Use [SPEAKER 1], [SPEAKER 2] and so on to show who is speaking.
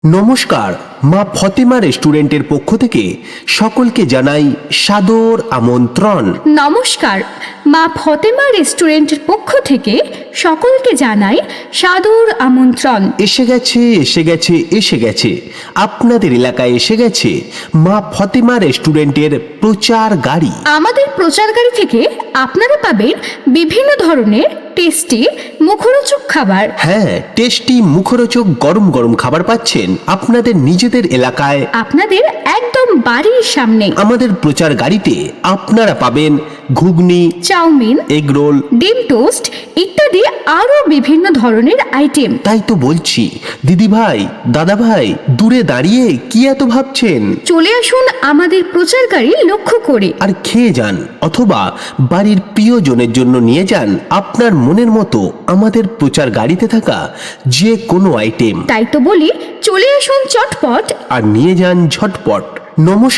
[SPEAKER 1] নমস্কার, মা ফতেমা রেস্টুরেন্টের পক্ষ থেকে সকলকে জানাই সাদর আমন্ত্রণ।
[SPEAKER 2] নমস্কার, মা ফতেমা রেস্টুরেন্টের পক্ষ থেকে সকলকে জানাই সাদর আমন্ত্রণ।
[SPEAKER 1] এসে গেছে আপনাদের এলাকায় এসে গেছে মা ফতেমা রেস্টুরেন্টের প্রচার গাড়ি।
[SPEAKER 2] আমাদের প্রচার গাড়ি থেকে আপনারা পাবেন বিভিন্ন ধরনের টেস্টি মুখরোচক খাবার।
[SPEAKER 1] হ্যাঁ, টেস্টি মুখরোচক গরম গরম খাবার পাচ্ছেন আপনাদের নিজেদের এলাকায়,
[SPEAKER 2] আপনাদের একদম বাড়ির সামনে।
[SPEAKER 1] আমাদের প্রচার গাড়িতে আপনারা পাবেন ঘুগনি,
[SPEAKER 2] চাউমিন,
[SPEAKER 1] এগরোল,
[SPEAKER 2] ডিম টোস্ট ইত্যাদি আরো বিভিন্ন ধরনের আইটেম।
[SPEAKER 1] তাই তো বলছি দিদি ভাই, দাদা ভাই, দূরে দাঁড়িয়ে কি এত ভাবছেন?
[SPEAKER 2] চলে আসুন আমাদের প্রচার গাড়ি লক্ষ্য করে
[SPEAKER 1] আর খেয়ে যান, অথবা বাড়ির প্রিয়জনের জন্য নিয়ে যান আপনার মনের মতো আমাদের প্রচার গাড়িতে থাকা যে কোনো আইটেম।
[SPEAKER 2] তাই তো বলি, চলে আসুন চটপট
[SPEAKER 1] আর নিয়ে যান ঝটপট। নমস্কার।